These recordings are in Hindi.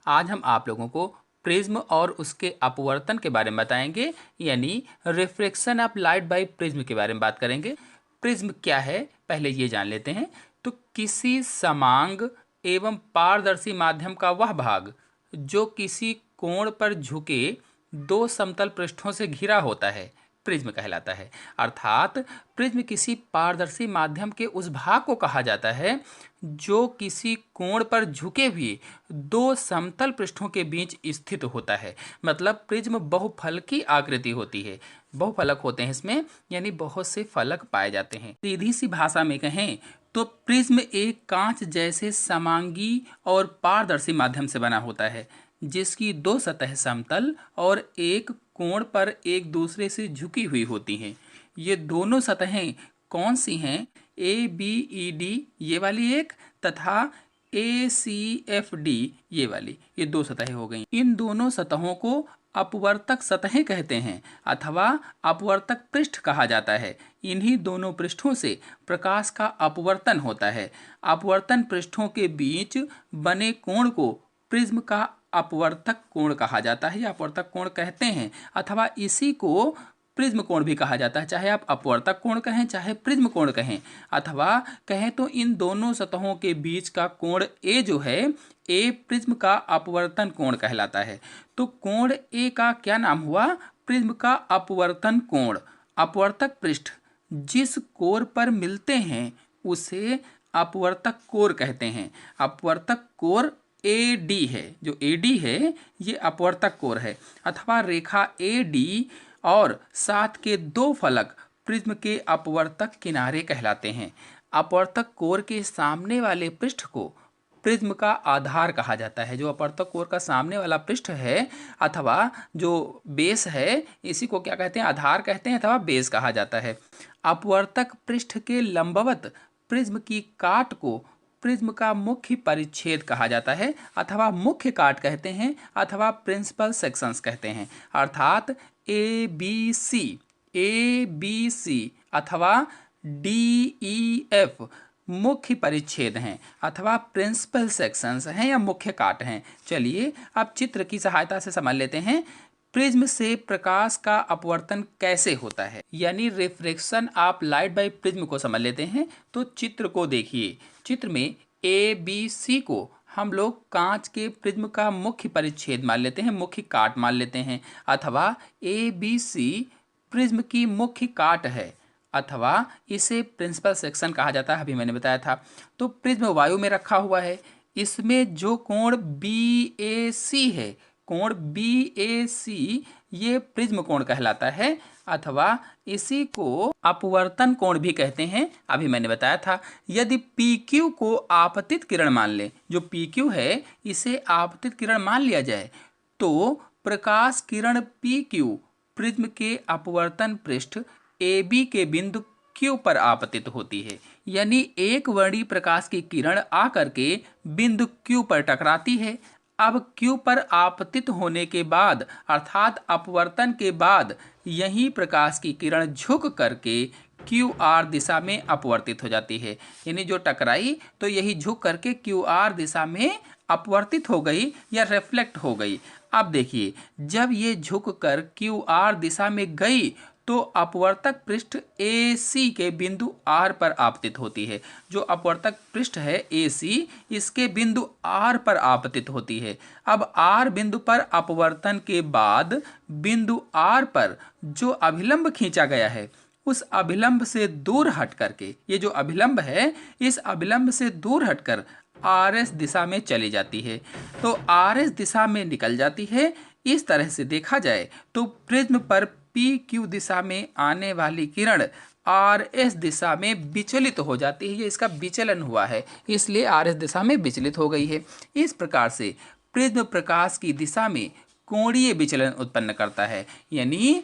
आज हम आप लोगों को प्रिज्म और उसके अपवर्तन के बारे में बताएंगे, यानी refraction of light by prism के बारे में बात करेंगे। प्रिज्म क्या है पहले ये जान लेते हैं। तो किसी समांग एवं पारदर्शी माध्यम का वह भाग जो किसी कोण पर झुके दो समतल पृष्ठों से घिरा होता है प्रिज्म कहलाता है। अर्थात प्रिज्म किसी पारदर्शी माध्यम के उस भाग को कहा जाता है जो किसी कोण पर झुके हुए दो समतल पृष्ठों के बीच स्थित होता है। मतलब प्रिज्म बहुफलकी आकृति होती है, बहुफलक होते हैं इसमें, यानी बहुत से फलक पाए जाते हैं। सीधी सी भाषा में कहें तो प्रिज्म एक कांच जैसे समांगी और पारदर्शी माध्यम से बना होता है जिसकी दो सतह समतल और एक कोण पर एक दूसरे से झुकी हुई होती हैं। ये दोनों सतहें कौन सी हैं? ABED ये वाली एक तथा ACFD ये वाली, ये दो सतहें हो गई। इन दोनों सतहों को अपवर्तक सतहें कहते हैं अथवा अपवर्तक पृष्ठ कहा जाता है। इन्हीं दोनों पृष्ठों से प्रकाश का अपवर्तन होता है। अपवर्तन पृष्ठों के बीच बने कोण को प्रिज्म का अपवर्तक कोण कहा जाता है या अपवर्तक कोण कहते हैं, अथवा इसी को प्रिज्म कोण भी कहा जाता है। चाहे आप अपवर्तक कोण कहें चाहे प्रिज्म कोण कहें, अथवा कहें तो इन दोनों सतहों के बीच का कोण ए जो है, ए प्रिज्म का अपवर्तन कोण कहलाता है। तो कोण ए का क्या नाम हुआ? प्रिज्म का अपवर्तन कोण। अपवर्तक पृष्ठ जिस कोर पर मिलते हैं उसे अपवर्तक कोर कहते हैं। अपवर्तक कोर AD है, जो AD है ये अपवर्तक कोर है, अथवा रेखा AD और साथ के दो फलक प्रिज्म के अपवर्तक किनारे कहलाते हैं। अपवर्तक कोर के सामने वाले पृष्ठ को प्रिज्म का आधार कहा जाता है। जो अपवर्तक कोर का सामने वाला पृष्ठ है अथवा जो बेस है, इसी को क्या कहते हैं? आधार कहते हैं अथवा बेस कहा जाता है। अपवर्तक पृष्ठ के लंबवत प्रिज्म की काट को प्रिज्म का मुख्य परिच्छेद कहा जाता है, अथवा मुख्य काट कहते हैं अथवा प्रिंसिपल सेक्शंस कहते हैं। अर्थात ABC अथवा DEF मुख्य परिच्छेद हैं अथवा प्रिंसिपल सेक्शंस हैं या मुख्य काट हैं। चलिए अब चित्र की सहायता से समझ लेते हैं प्रिज्म से प्रकाश का अपवर्तन कैसे होता है, यानी refraction of light by prism को समझ लेते हैं। तो चित्र को देखिए। चित्र में ABC को हम लोग कांच के प्रिज्म का मुख्य परिच्छेद मान लेते हैं, मुख्य काट मान लेते हैं, अथवा ABC प्रिज्म की मुख्य काट है अथवा इसे प्रिंसिपल सेक्शन कहा जाता है, अभी मैंने बताया था। तो प्रिज्म वायु में रखा हुआ है। इसमें जो कोण BAC है, कोण BAC ये प्रिज्म कोण कहलाता है, अथवा इसी को अपवर्तन कोण भी कहते हैं, अभी मैंने बताया था। यदि PQ को आपतित किरण मान लें, जो PQ है इसे आपतित किरण मान लिया जाए, तो प्रकाश किरण PQ प्रिज्म के अपवर्तन पृष्ठ AB के बिंदु Q पर आपतित होती है। यानी एक वर्णी प्रकाश की किरण आकर के बिंदु Q पर टकराती है। अब Q पर आपतित होने के बाद अर्थात अपवर्तन के बाद यही प्रकाश की किरण झुक करके QR दिशा में अपवर्तित हो जाती है। यानी जो टकराई तो यही झुक करके QR दिशा में अपवर्तित हो गई या रिफ्लेक्ट हो गई। अब देखिए जब ये झुक कर QR दिशा में गई तो अपवर्तक पृष्ठ AC के बिंदु R पर आपतित होती है। जो अपवर्तक पृष्ठ है AC इसके बिंदु R पर आपतित होती है। अब R बिंदु पर अपवर्तन के बाद बिंदु R पर जो अभिलंब खींचा गया है उस अभिलंब से दूर हट करके, ये जो अभिलंब है इस अभिलंब से दूर हटकर RS दिशा में चली जाती है। तो RS दिशा में निकल जाती है। इस तरह से देखा जाए तो प्रिज्म पर PQ दिशा में आने वाली किरण RS दिशा में विचलित हो जाती है। ये इसका विचलन हुआ है, इसलिए RS दिशा में विचलित हो गई है। इस प्रकार से प्रिज्म प्रकाश की दिशा में कोणीय विचलन उत्पन्न करता है। यानी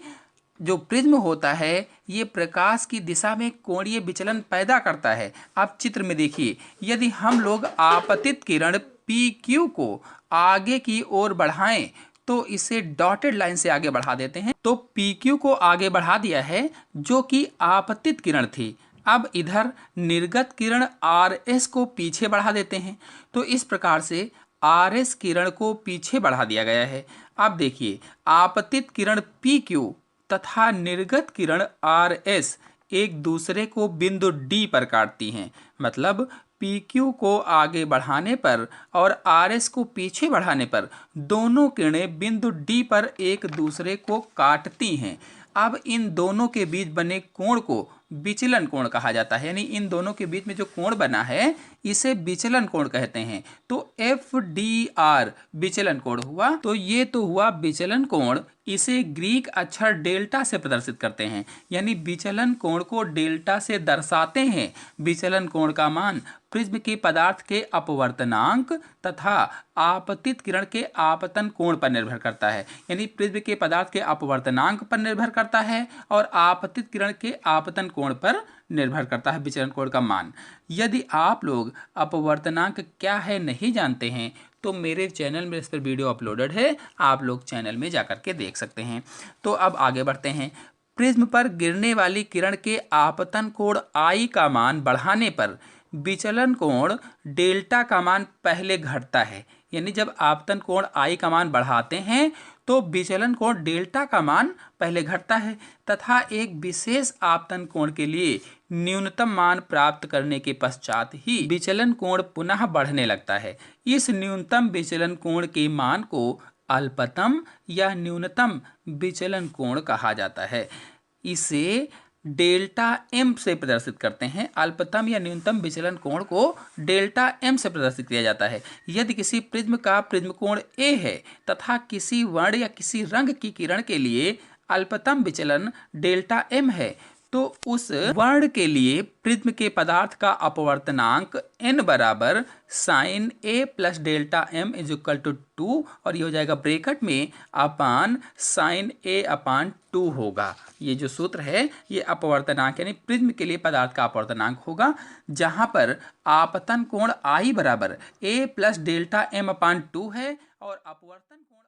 जो प्रिज्म होता है ये प्रकाश की दिशा में कोणीय विचलन पैदा करता है। आप चित्र में देखिए, यदि हम लोग आपतित किरण PQ को आगे की ओर बढ़ाएं तो इसे डॉटेड लाइन से आगे बढ़ा देते हैं। तो PQ को आगे बढ़ा दिया है जो कि आपतित किरण थी। अब इधर निर्गत किरण RS को पीछे बढ़ा देते हैं। तो इस प्रकार से RS किरण को पीछे बढ़ा दिया गया है। अब देखिए, आपतित किरण PQ तथा निर्गत किरण RS एक दूसरे को बिंदु D पर काटती हैं। मतलब PQ को आगे बढ़ाने पर और RS को पीछे बढ़ाने पर दोनों किरणें बिंदु D पर एक दूसरे को काटती हैं। अब इन दोनों के बीच बने कोण को विचलन कोण कहा जाता है। यानी इन दोनों के बीच में जो कोण बना है इसे विचलन कोण कहते हैं। तो FDR विचलन कोण हुआ। तो ये तो हुआ विचलन कोण। इसे ग्रीक अक्षर डेल्टा से प्रदर्शित करते हैं, यानी विचलन कोण को डेल्टा से दर्शाते हैं। विचलन कोण का मान प्रिज्म के पदार्थ के अपवर्तनांक तथा आपतित किरण के आपतन कोण पर निर्भर करता है। यानी प्रिज्म के पदार्थ के अपवर्तनांक पर निर्भर करता है और आपतित किरण के आपतन कोण पर निर्भर करता है विचलन कोण का मान। यदि आप लोग अपवर्तनांक क्या है नहीं जानते हैं तो मेरे चैनल में इस पर वीडियो अपलोडेड है, आप लोग चैनल में जाकर के देख सकते हैं। तो अब आगे बढ़ते हैं। प्रिज्म पर गिरने वाली किरण के आपतन कोण I का मान बढ़ाने पर विचलन कोण डेल्टा का मान पहले घटता है। यानी जब आपतन कोण I का मान बढ़ाते हैं तो विचलन कोण डेल्टा का मान पहले घटता है तथा एक विशेष आपतन कोण के लिए न्यूनतम मान प्राप्त करने के पश्चात ही विचलन कोण पुनः बढ़ने लगता है। इस न्यूनतम विचलन कोण के मान को अल्पतम या न्यूनतम विचलन कोण कहा जाता है। इसे डेल्टा एम से प्रदर्शित करते हैं। अल्पतम या न्यूनतम विचलन कोण को डेल्टा एम से प्रदर्शित किया जाता है। यदि किसी प्रिज्म का प्रिज्म कोण ए है तथा किसी वर्ण या किसी रंग की किरण के लिए अल्पतम विचलन डेल्टा एम है तो उस वर्ण के लिए प्रिज्म के पदार्थ का अपवर्तनांक n बराबर sine A plus delta M is equal to 2 और ये हो जाएगा ब्रैकेट में अपान साइन ए अपान 2 होगा। ये जो सूत्र है ये अपवर्तनांक यानी प्रिज्म के लिए पदार्थ का अपवर्तनांक होगा, जहां पर आपतन कोण I बराबर a प्लस डेल्टा एम अपान 2 है और अपवर्तन कोण